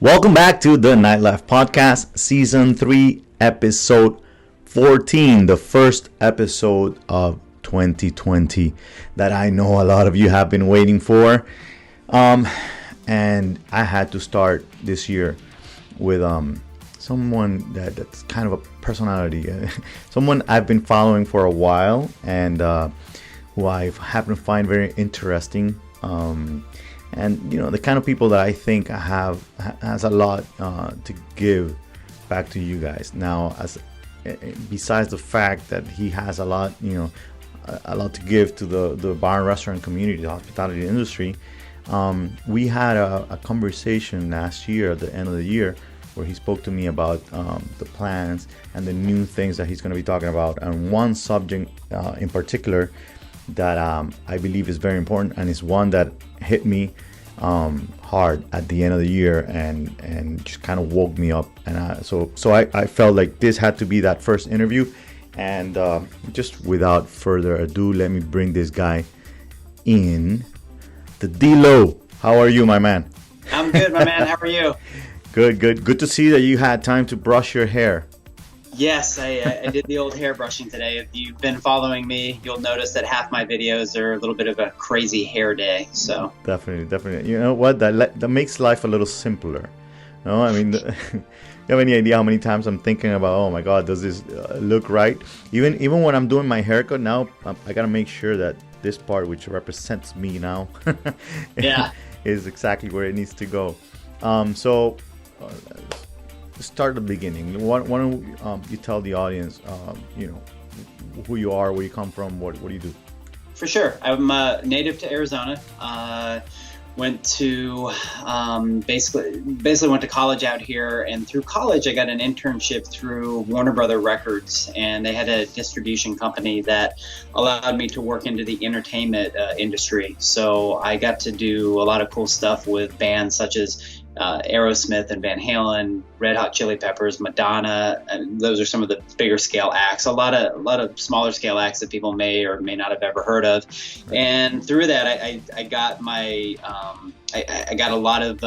Welcome back to the Nightlife Podcast, Season 3, Episode 14, the first episode of 2020 that I know a lot of you have been waiting for. And I had to start this year with someone that's kind of a personality, someone I've been following for a while and who I happen to find very interesting. And you know, the kind of people that I think has a lot to give back to you guys. Now, besides the fact that he has a lot, a lot to give to the bar and restaurant community, the hospitality industry, we had a conversation last year at the end of the year where he spoke to me about the plans and the new things that he's going to be talking about, and one subject in particular that I believe is very important, and is one that hit me hard at the end of the year and just kind of woke me up. And so I felt like this had to be that first interview. And just without further ado, let me bring this guy in. The Delo. How are you, my man? I'm good, my man. How are you? Good to see that you had time to brush your hair. Yes, I did the old hair brushing today. If you've been following me, you'll notice that half my videos are a little bit of a crazy hair day. So Definitely. You know what? That makes life a little simpler. No, I mean, you have any idea how many times I'm thinking about, oh my God, does this look right? Even when I'm doing my haircut now, I gotta make sure that this part, which represents me now, is exactly where it needs to go. So. Start at the beginning. Why don't you tell the audience, who you are, where you come from, what do you do? For sure. I'm native to Arizona. Went to basically went to college out here, and through college I got an internship through Warner Brother Records, and they had a distribution company that allowed me to work into the entertainment industry. So I got to do a lot of cool stuff with bands such as Aerosmith and Van Halen, Red Hot Chili Peppers, Madonna, and those are some of the bigger scale acts. A lot of smaller scale acts that people may or may not have ever heard of. And through that, I got my I got a lot of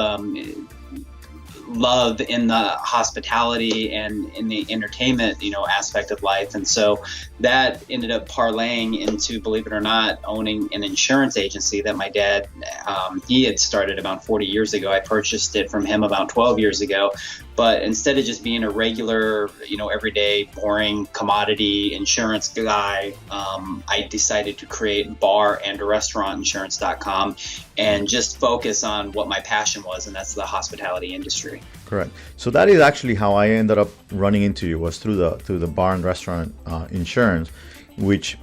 love in the hospitality and in the entertainment, aspect of life. And so that ended up parlaying into, believe it or not, owning an insurance agency that my dad, he had started about 40 years ago. I purchased it from him about 12 years ago. But instead of just being a regular, everyday, boring commodity insurance guy, I decided to create bar and restaurant insurance.com and just focus on what my passion was, and that's the hospitality industry. Correct. So that is actually how I ended up running into you, was through the bar and restaurant insurance, which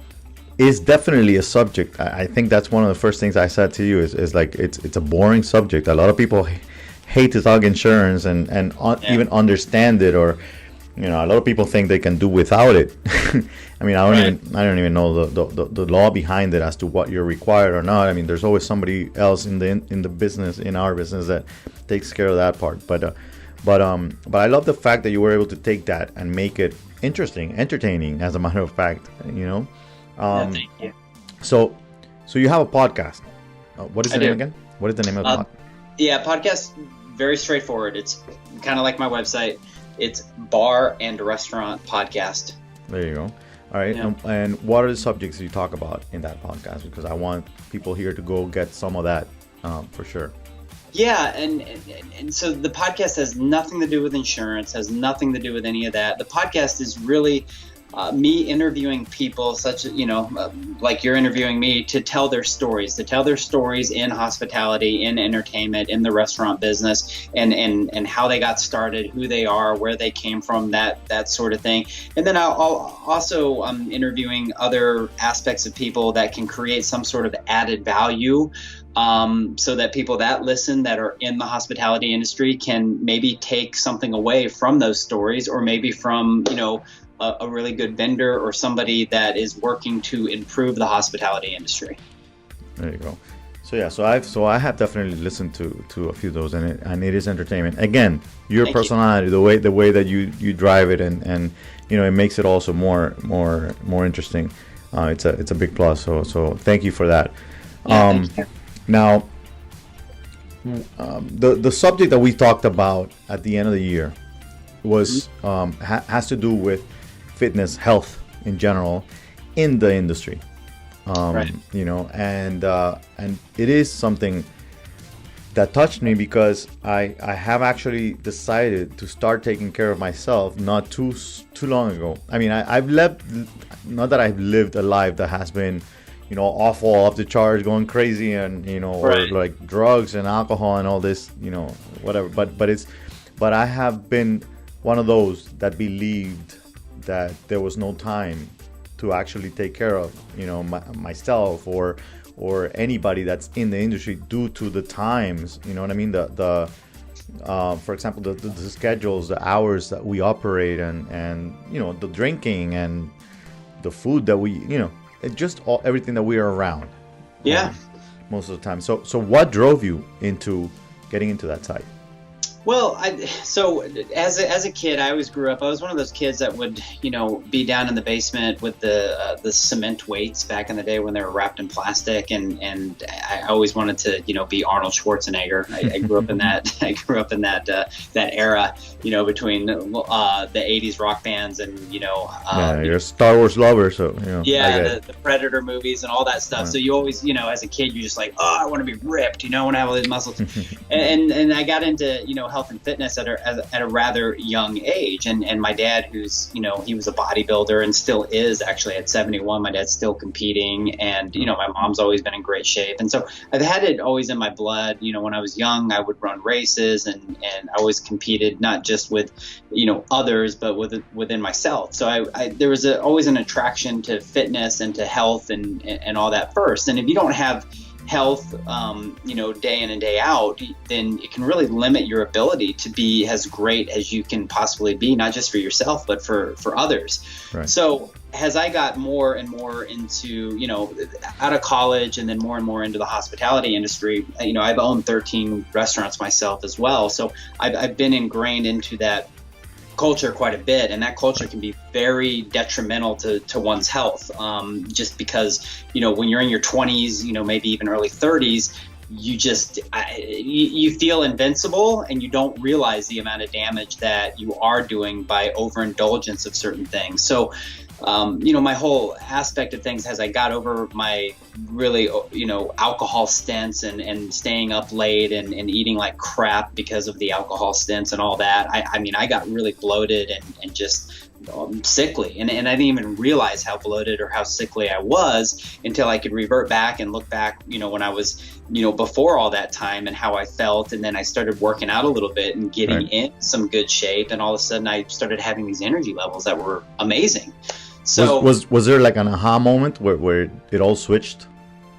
is definitely a subject. I think that's one of the first things I said to you is like it's a boring subject. A lot of people hate to talk insurance and even understand it, or a lot of people think they can do without it. I mean, I don't even know the law behind it as to what you're required or not. I mean, there's always somebody else in the business, in our business, that takes care of that part. But I love the fact that you were able to take that and make it interesting, entertaining, as a matter of fact. Thank you. So you have a podcast. What is the name again? What is the name of the podcast? Yeah, podcast, very straightforward. It's kind of like my website. It's Bar and Restaurant Podcast. There you go. All right. Yeah. And what are the subjects you talk about in that podcast? Because I want people here to go get some of that for sure. Yeah, and so the podcast has nothing to do with insurance, has nothing to do with any of that. The podcast is really me interviewing people such as, like you're interviewing me, to tell their stories in hospitality, in entertainment, in the restaurant business, and how they got started, who they are, where they came from, that sort of thing. And then I'll also interviewing other aspects of people that can create some sort of added value, so that people that listen that are in the hospitality industry can maybe take something away from those stories, or maybe from, a really good vendor or somebody that is working to improve the hospitality industry. There you go. So I have definitely listened to a few of those, and it is entertainment. Again, your Thank personality, you. the way that you drive it, and it makes it also more interesting. It's a big plus. So thank you for that. Thank you. Now, the subject that we talked about at the end of the year was has to do with fitness, health in general in the industry. Right. You know, and it is something that touched me because I have actually decided to start taking care of myself not too long ago. I mean, I've lived, not that I've lived a life that has been, you know, awful, off the charts, going crazy, and you know, or like drugs and alcohol and all this, you know, whatever. But I have been one of those that believed that there was no time to actually take care of, you know, myself or anybody that's in the industry due to the times, you know what I mean? For example, the schedules, the hours that we operate, and you know, the drinking and the food that we, you know, it just everything that we are around. Yeah. Most of the time. So what drove you into getting into that side? Well, so as a kid, I always grew up. I was one of those kids that would, you know, be down in the basement with the cement weights back in the day when they were wrapped in plastic, and I always wanted to, you know, be Arnold Schwarzenegger. I grew up in that. I grew up in that era, you know, between the '80s rock bands and, you know, you're a Star Wars lover, so you know. Yeah, the Predator movies and all that stuff. So you always, you know, as a kid, you're just like, oh, I want to be ripped, you know, I want to have all these muscles, and I got into, you know, health and fitness at a rather young age, and my dad, who's, you know, he was a bodybuilder and still is actually at 71. My dad's still competing, and you know, my mom's always been in great shape, and so I've had it always in my blood. You know, when I was young, I would run races, and I always competed not just with, you know, others, but within myself. So there was always an attraction to fitness and to health and all that first. And if you don't have health, you know, day in and day out, then it can really limit your ability to be as great as you can possibly be, not just for yourself, but for others. Right. So as I got more and more into, you know, out of college and then more and more into the hospitality industry, you know, I've owned 13 restaurants myself as well. So I've been ingrained into that culture quite a bit, and that culture can be very detrimental to one's health, just because, you know, when you're in your 20s, you know, maybe even early 30s, you just you feel invincible, and you don't realize the amount of damage that you are doing by overindulgence of certain things. So you know, my whole aspect of things, as I got over my really, you know, alcohol stints and staying up late and eating like crap because of the alcohol stints and all that, I mean, I got really bloated and just sickly. And I didn't even realize how bloated or how sickly I was until I could revert back and look back, you know, when I was, you know, before all that time and how I felt. And then I started working out a little bit and getting in some good shape. And all of a sudden I started having these energy levels that were amazing. So was there like an aha moment where it all switched?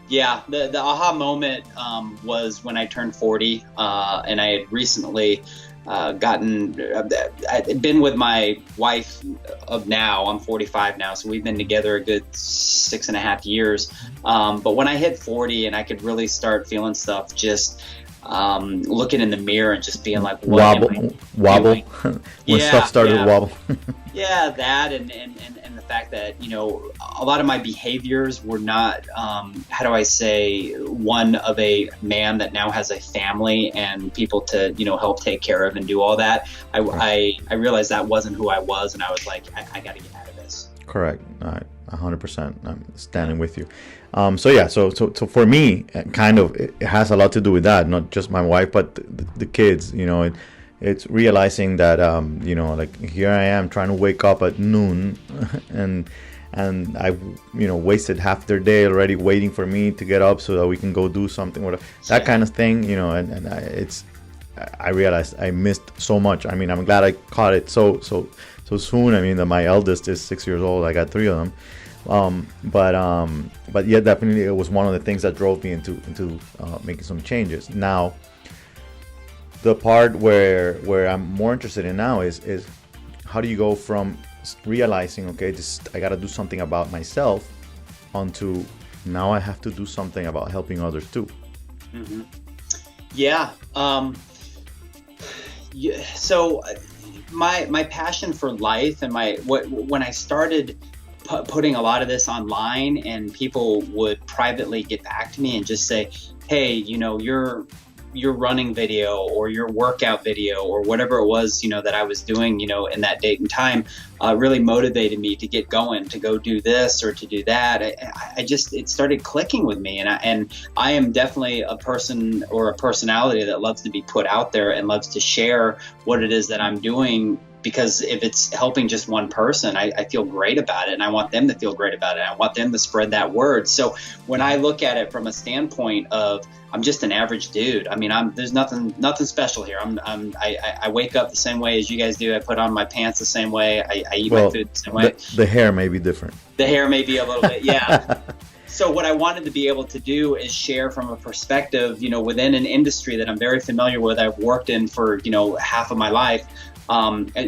Yeah, the aha moment was when I turned 40, and I had recently I'd been with my wife of now. I'm 45 now, so we've been together a good 6.5 years. But when I hit 40 and I could really start feeling stuff, just looking in the mirror and just being like, what wobble when stuff started to wobble. Yeah, that and the fact that, you know, a lot of my behaviors were not, how do I say, one of a man that now has a family and people to, you know, help take care of and do all that. I realized that wasn't who I was, and I was like, I got to get out of this. Correct. 100%. I'm standing with you. So for me, kind of, it has a lot to do with that. Not just my wife, but the kids. You know, it's realizing that you know, like, here I am trying to wake up at noon, and I, you know, wasted half their day already waiting for me to get up so that we can go do something, whatever, that kind of thing. You know, and I realized I missed so much. I mean, I'm glad I caught it so soon. I mean, that my eldest is 6 years old. I got 3 of them. But yeah, definitely it was one of the things that drove me into making some changes. Now, the part where I'm more interested in now is how do you go from realizing, okay, I got to do something about myself, onto now I have to do something about helping others too. Mm-hmm. Yeah. So my passion for life and when I started putting a lot of this online, and people would privately get back to me and just say, hey, you know, you're your running video or your workout video or whatever it was, that I was doing, in that date and time, really motivated me to get going, to go do this or to do that. It started clicking with me. And I am definitely a person or a personality that loves to be put out there and loves to share what it is that I'm doing, because if it's helping just one person, I feel great about it, and I want them to feel great about it. I want them to spread that word. So when I look at it from a standpoint of I'm just an average dude, I mean, there's nothing special here. I wake up the same way as you guys do. I put on my pants the same way. I eat my food the same way. The hair may be different. The hair may be a little bit, yeah. So what I wanted to be able to do is share from a perspective, within an industry that I'm very familiar with. I've worked in for, half of my life.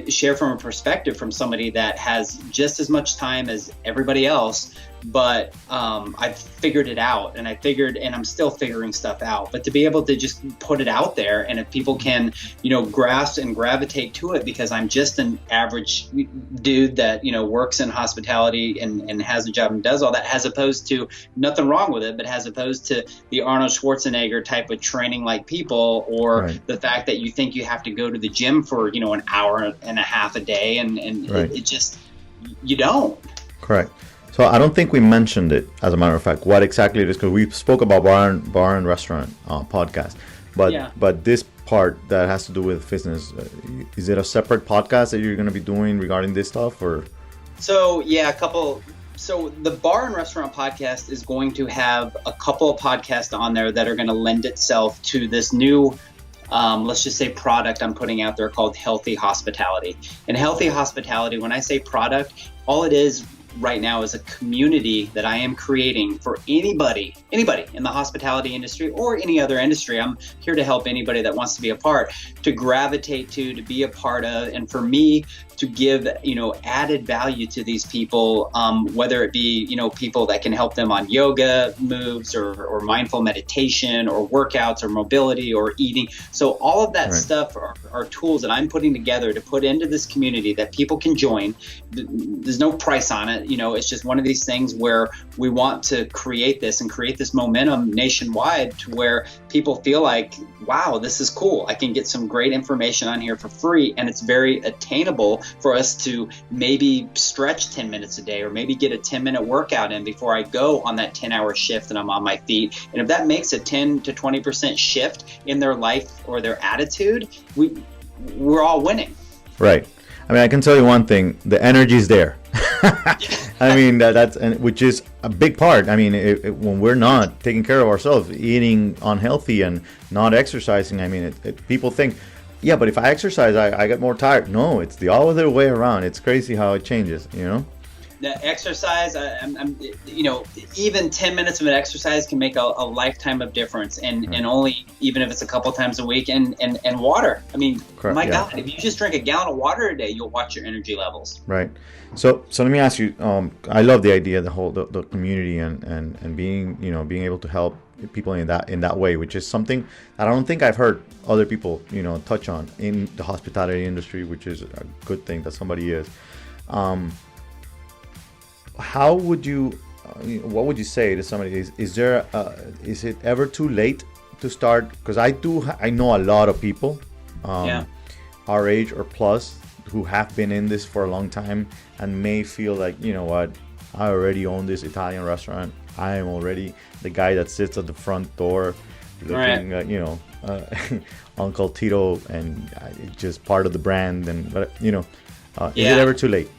Share from a perspective from somebody that has just as much time as everybody else, but I've figured it out, and I'm still figuring stuff out. But to be able to just put it out there, and if people can, grasp and gravitate to it, because I'm just an average dude that, works in hospitality and has a job and does all that, as opposed to, nothing wrong with it, but as opposed to the Arnold Schwarzenegger type of training like people, or right. the fact that you think you have to go to the gym for, an hour and a half a day, and right. it just, you don't. Correct. So I don't think we mentioned it, as a matter of fact, what exactly it is, because we spoke about bar and restaurant podcast, but this part that has to do with fitness, is it a separate podcast that you're going to be doing regarding this stuff, or? So So the Bar and Restaurant Podcast is going to have a couple of podcasts on there that are going to lend itself to this new, let's just say, product I'm putting out there called Healthy Hospitality. And Healthy Hospitality, when I say product, all it is right now is a community that I am creating for anybody in the hospitality industry or any other industry. I'm here to help anybody that wants to be a part, to gravitate to be a part of, and for me to give, added value to these people, whether it be, people that can help them on yoga moves or mindful meditation or workouts or mobility or eating. So all of that right. stuff are tools that I'm putting together to put into this community that people can join. There's no price on it. It's just one of these things where we want to create this momentum nationwide to where people feel like, wow, this is cool. I can get some great information on here for free, and it's very attainable for us to maybe stretch 10 minutes a day, or maybe get a 10-minute workout in before I go on that 10-hour shift and I'm on my feet. And if that makes a 10 to 20% shift in their life or their attitude, we're all winning. Right. I mean, I can tell you one thing: the energy is there. I mean, which is a big part. I mean, when we're not taking care of ourselves, eating unhealthy and not exercising, I mean, people think, yeah, but if I exercise, I get more tired. No, it's the other way around. It's crazy how it changes, The exercise, even 10 minutes of an exercise can make a lifetime of difference, and only, even if it's a couple times a week, and water. I mean, correct, my God, if you just drink a gallon of water a day, you'll watch your energy levels. Right. So let me ask you, I love the idea, the community and being, being able to help people in that way, which is something that I don't think I've heard other people, touch on in the hospitality industry, which is a good thing that somebody is. How would you, what would you say to somebody? Is it ever too late to start? Because I know a lot of people, our age or plus, who have been in this for a long time and may feel like, what, I already own this Italian restaurant. I am already the guy that sits at the front door looking at, Uncle Tito, and it's just part of the brand. And, is it ever too late?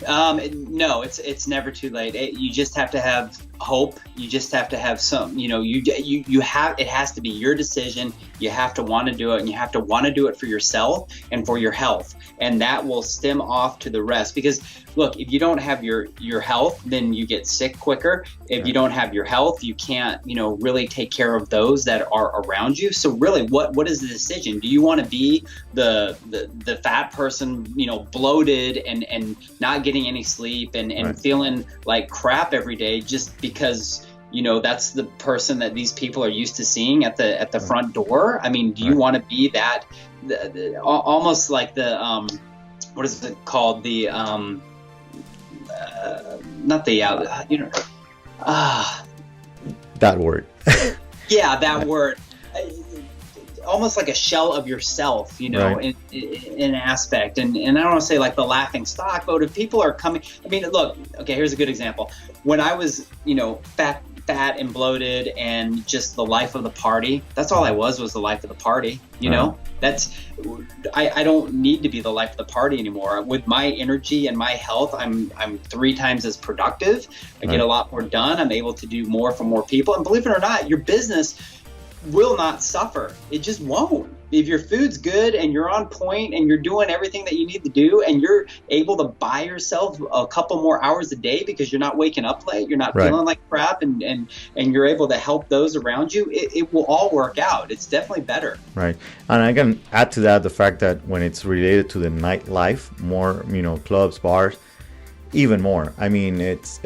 No, it's never too late. You just have to have hope. You just have to have some, it has to be your decision. You have to want to do it, and you have to want to do it for yourself and for your health. And that will stem off to the rest, because look, if you don't have your health, then you get sick quicker. If you don't have your health, you can't, really take care of those that are around you. So really, what is the decision? Do you want to be the fat person, bloated and not getting any sleep and feeling like crap every day just because that's the person that these people are used to seeing at the front door? I mean, do you want to be that almost like the what is it called, the not the that word. Yeah, that word. almost like a shell of yourself, Right. in an aspect. And I don't want to say like the laughing stock, but if people are coming, I mean, look, okay, here's a good example. When I was, fat and bloated and just the life of the party, that's all I was the life of the party, I don't need to be the life of the party anymore. With my energy and my health, I'm 3 times as productive. I get a lot more done. I'm able to do more for more people. And believe it or not, your business will not suffer. It just won't. If your food's good and you're on point and you're doing everything that you need to do and you're able to buy yourself a couple more hours a day because you're not waking up late, you're not feeling like crap, and you're able to help those around you, it will all work out. It's definitely better. Right. And I can add to that the fact that when it's related to the nightlife, more, clubs, bars, even more. I mean, it's,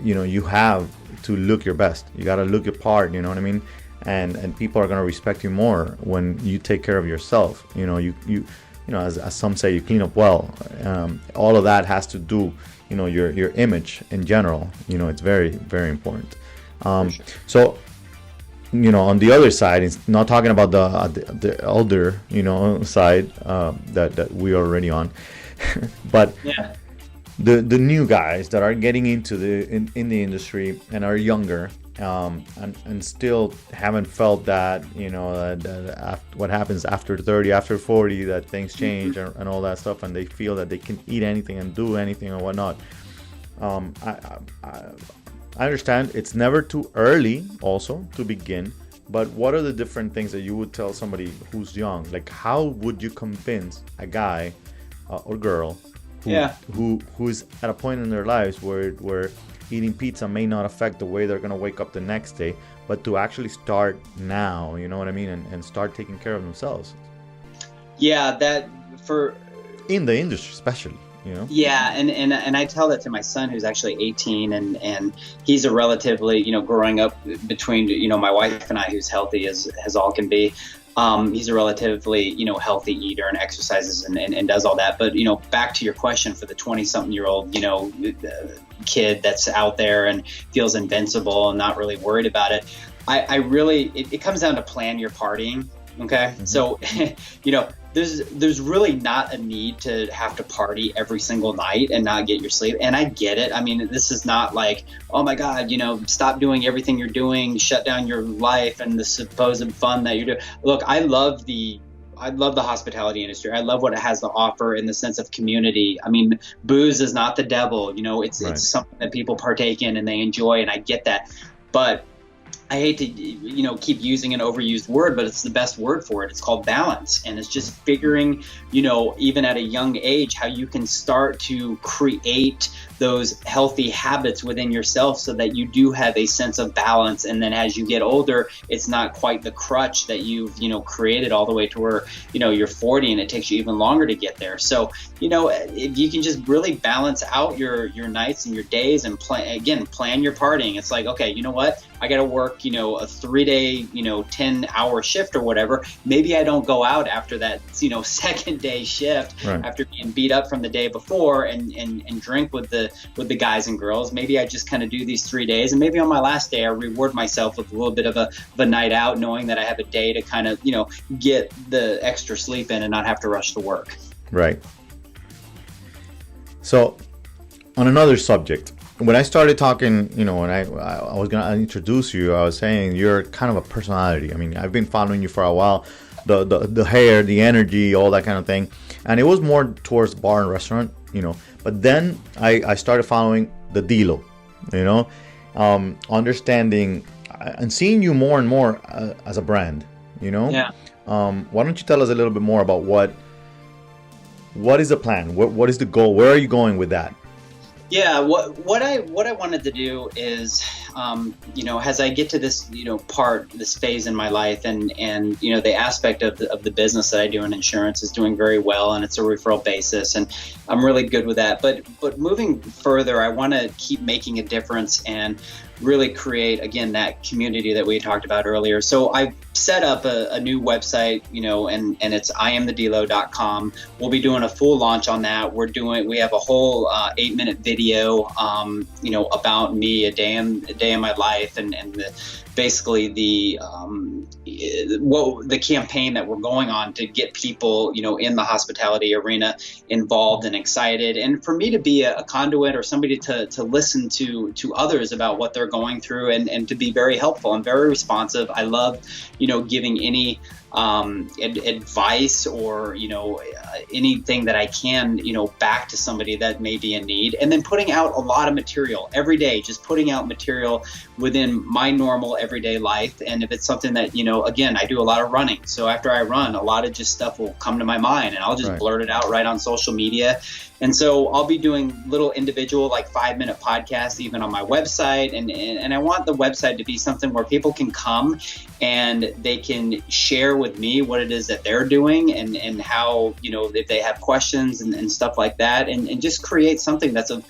you have to look your best. You got to look your part, you know what I mean? And people are going to respect you more when you take care of yourself. As some say, you clean up well. All of that has to do, your image in general. It's very, very important. So, on the other side, it's not talking about the older, side that we are already on, but the new guys that are getting into in the industry and are younger. And still haven't felt that, that what happens after 30, after 40, that things change and all that stuff, and they feel that they can eat anything and do anything and whatnot. I understand it's never too early also to begin, but what are the different things that you would tell somebody who's young? Like, how would you convince a guy or girl who's at a point in their lives where eating pizza may not affect the way they're going to wake up the next day, but to actually start now, you know what I mean, and start taking care of themselves? Yeah, that for in the industry especially, Yeah, and I tell that to my son, who's actually 18, and he's a relatively, growing up between, my wife and I, who's healthy as all can be. He's a relatively, healthy eater and exercises and does all that. But, back to your question for the 20-something-year-old, kid that's out there and feels invincible and not really worried about it. I really, it comes down to plan your partying. Okay. Mm-hmm. So, there's really not a need to have to party every single night and not get your sleep. And I get it. I mean, this is not like, oh my God, stop doing everything you're doing, shut down your life and the supposed fun that you're doing. Look, I love the hospitality industry. I love what it has to offer in the sense of community. I mean, booze is not the devil, it's something that people partake in and they enjoy. And I get that, but I hate to, keep using an overused word, but it's the best word for it. It's called balance. And it's just figuring, even at a young age, how you can start to create those healthy habits within yourself so that you do have a sense of balance. And then as you get older, it's not quite the crutch that you've, created all the way to where, you're 40 and it takes you even longer to get there. So, if you can just really balance out your nights and your days and plan your partying. It's like, okay, you know what? I got to work, a 3-day, 10-hour shift or whatever. Maybe I don't go out after that, second day shift after being beat up from the day before and drink with the guys and girls. Maybe I just kind of do these 3 days, and maybe on my last day I reward myself with a little bit of a night out, knowing that I have a day to kind of, get the extra sleep in and not have to rush to work. Right. So on another subject, when I started talking, when I was going to introduce you, I was saying you're kind of a personality. I mean, I've been following you for a while, the hair, the energy, all that kind of thing. And it was more towards bar and restaurant, But then I started following the Delo, understanding and seeing you more and more as a brand, Yeah. Why don't you tell us a little bit more about what is the plan? What is the goal? Where are you going with that? Yeah, what I wanted to do is, as I get to this, this phase in my life, and the aspect of the business that I do in insurance is doing very well, and it's a referral basis, and I'm really good with that. But moving further, I want to keep making a difference and really create, again, that community that we talked about earlier. So I set up a new website, and it's iamthedelo.com. We'll be doing a full launch on that. We have a whole 8-minute video, about me, a day in my life, and the basically the campaign that we're going on to get people, in the hospitality arena involved and excited, and for me to be a conduit or somebody to listen to others about what they're going through, and to be very helpful and very responsive. I love, giving any advice or anything that I can back to somebody that may be in need, and then putting out a lot of material every day, just putting out material within my normal everyday life. And if it's something that again, I do a lot of running, so after I run, a lot of just stuff will come to my mind and I'll just blurt it out right on social media. And so I'll be doing little individual 5-minute podcasts even on my website, and I want the website to be something where people can come and they can share with me what it is that they're doing, and how, if they have questions and stuff like that, and just create something that's of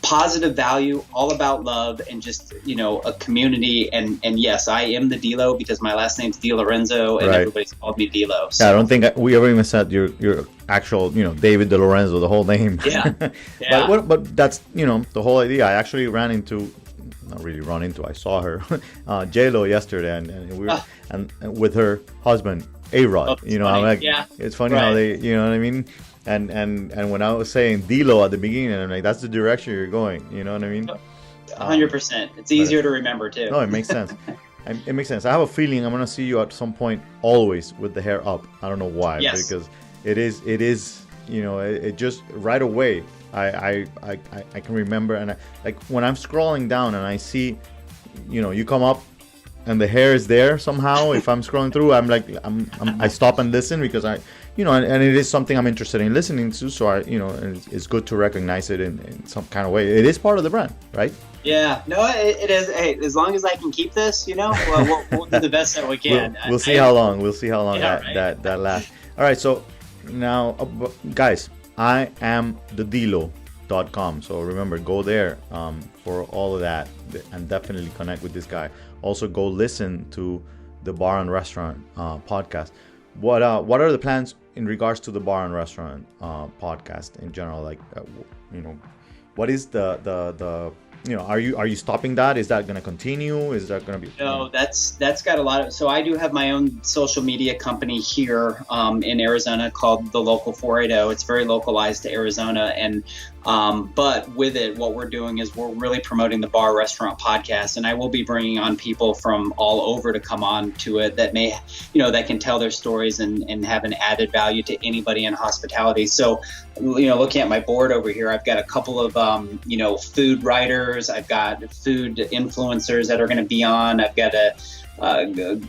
positive value, all about love, and just, a community. And yes, I am the Delo because my last name's Delorenzo, and everybody's called me Delo. So. Yeah, I don't think we ever even said your actual, David Delorenzo, the whole name. Yeah. But that's, the whole idea. I actually I saw her, Delo yesterday, and we were, and with her husband, A-Rod. I'm like, it's funny how they, you know what I mean? And when I was saying Delo at the beginning, I'm like, that's the direction you're going. You know what I mean? 100%. It's easier to remember too. No, it makes sense. It makes sense. I have a feeling I'm gonna see you at some point, always with the hair up. I don't know why, because it is, it just right away. I can remember, and when I'm scrolling down and I see, you come up, and the hair is there somehow. If I'm scrolling through, I'm like, I stop and listen, because and it is something I'm interested in listening to. So and it's good to recognize it in some kind of way. It is part of the brand, right? Yeah, no, it is. Hey, as long as I can keep this, we'll do the best that we can. We'll see how long. We'll see how long that lasts. All right, so now, guys, I am the Delo.com. So remember, go there for all of that, and definitely connect with this guy. Also, go listen to the Bar and Restaurant podcast. What are the plans in regards to the Bar and Restaurant podcast in general? What is the are you stopping that? Is that going to continue? Is that going to be? No, that's got a lot of. So I do have my own social media company here in Arizona called The Local 480. It's very localized to Arizona, and but with it, what we're doing is we're really promoting the Bar Restaurant Podcast, and I will be bringing on people from all over to come on to it that may, that can tell their stories and have an added value to anybody in hospitality. So, looking at my board over here, I've got a couple of, food writers. I've got food influencers that are going to be on. I've got a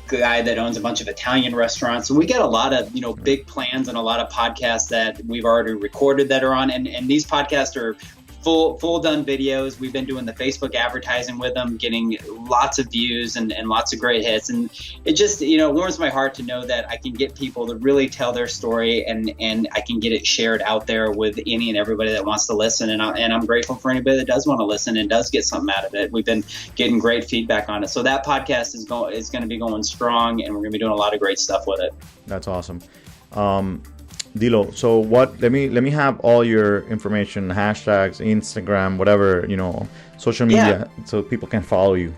guy that owns a bunch of Italian restaurants. So we get a lot of, big plans and a lot of podcasts that we've already recorded that are on. And these podcasts are full done videos. We've been doing the Facebook advertising with them, getting lots of views and lots of great hits. And it just, warms my heart to know that I can get people to really tell their story, and I can get it shared out there with any and everybody that wants to listen. And I'm grateful for anybody that does want to listen and does get something out of it. We've been getting great feedback on it. So that podcast is going to be going strong, and we're going to be doing a lot of great stuff with it. That's awesome. Delo, so let me have all your information, hashtags, Instagram, whatever, social media, so people can follow you.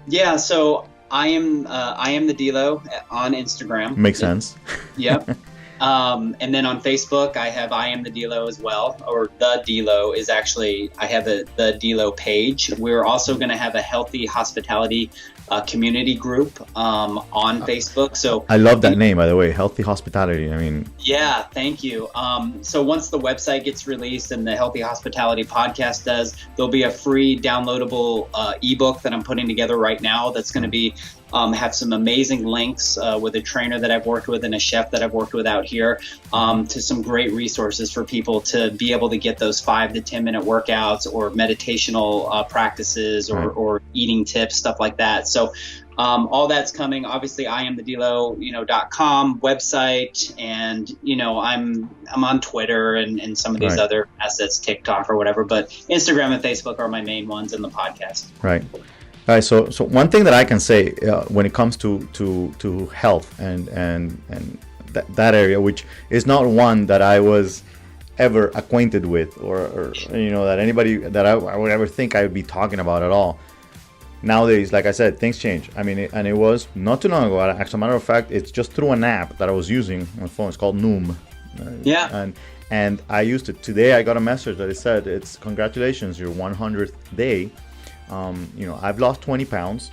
Yeah, so I am the Delo on Instagram. Makes sense. Yep. And then on Facebook, I have I am the Delo as well, or the Delo is actually, I have the Delo page. We're also going to have a healthy hospitality community group on Facebook. So I love that name, by the way, Healthy Hospitality. I mean, yeah, thank you. So once the website gets released and the Healthy Hospitality podcast does, there'll be a free downloadable ebook that I'm putting together right now that's going to be have some amazing links with a trainer that I've worked with and a chef that I've worked with out here to some great resources for people to be able to get those 5 to 10 minute workouts or meditational practices or eating tips, stuff like that. So all that's coming. Obviously, I am the Delo.com website, and I'm on Twitter and some of these other assets, TikTok or whatever. But Instagram and Facebook are my main ones in the podcast. Right. All right. So one thing that I can say when it comes to health and that area, which is not one that I was ever acquainted with, or that anybody that I would ever think I would be talking about at all. nowadays, like I said, things change. I mean, and it was not too long ago. As a matter of fact, it's just through an app that I was using on my phone. It's called Noom. Yeah. And I used it. Today I got a message that it said, it's congratulations, your 100th day. I've lost 20 pounds.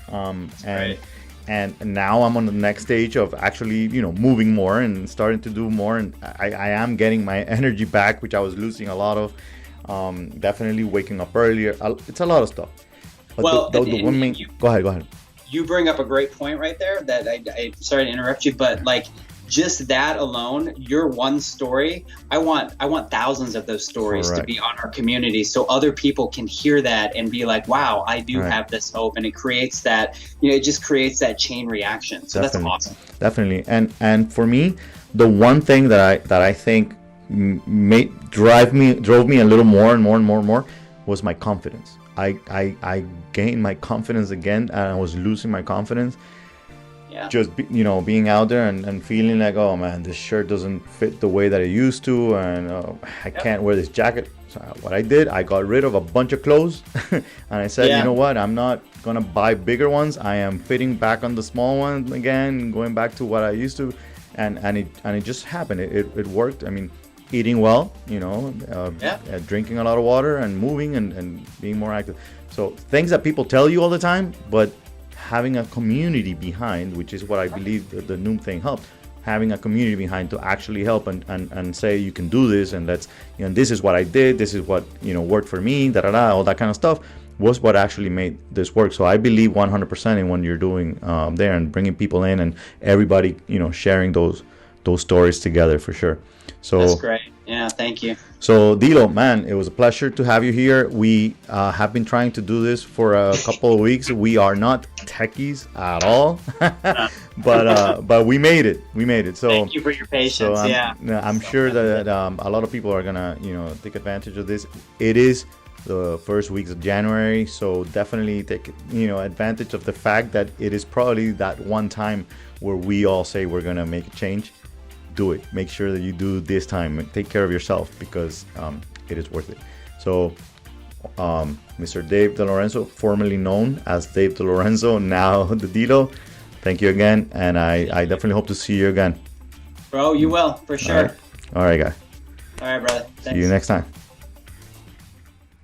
And now I'm on the next stage of actually, moving more and starting to do more. And I am getting my energy back, which I was losing a lot of. Definitely waking up earlier. It's a lot of stuff. But Well, the one main, go ahead. You bring up a great point right there that I sorry to interrupt you, but like just that alone, your one story, I want thousands of those stories to be on our community so other people can hear that and be like, wow, I do have this hope. And it creates that, it just creates that chain reaction. So Definitely. That's awesome. Definitely. And for me, the one thing that I think drove me a little more and more was my confidence. I gained my confidence again, and I was losing my confidence. Yeah. Just being out there and feeling like, oh man, this shirt doesn't fit the way that it used to, and I can't wear this jacket. So what I did, I got rid of a bunch of clothes, and I said, you know what, I'm not gonna buy bigger ones. I am fitting back on the small one again, going back to what I used to, and it just happened. It worked. I mean, eating well, drinking a lot of water and moving and being more active. So things that people tell you all the time, but having a community behind, which is what I believe the Noom thing helped. Having a community behind to actually help and say you can do this, and let's, this is what I did, this is what worked for me, all that kind of stuff was what actually made this work. So I believe 100% in what you're doing there and bringing people in and everybody sharing those stories together for sure. So that's great. Yeah, thank you. So Delo, man, it was a pleasure to have you here. We have been trying to do this for a couple of weeks. We are not techies at all, but we made it. So thank you for your patience. I'm sure that a lot of people are gonna take advantage of this. It is the first weeks of January, so definitely take advantage of the fact that it is probably that one time where we all say we're gonna make a change. Do it. Make sure that you do this time. Take care of yourself because it is worth it. So, Mr. Dave Delorenzo, formerly known as Dave Delorenzo, now the Delo. Thank you again, and I definitely hope to see you again. Bro, you will for sure. All right guy. All right, brother. Thanks. See you next time.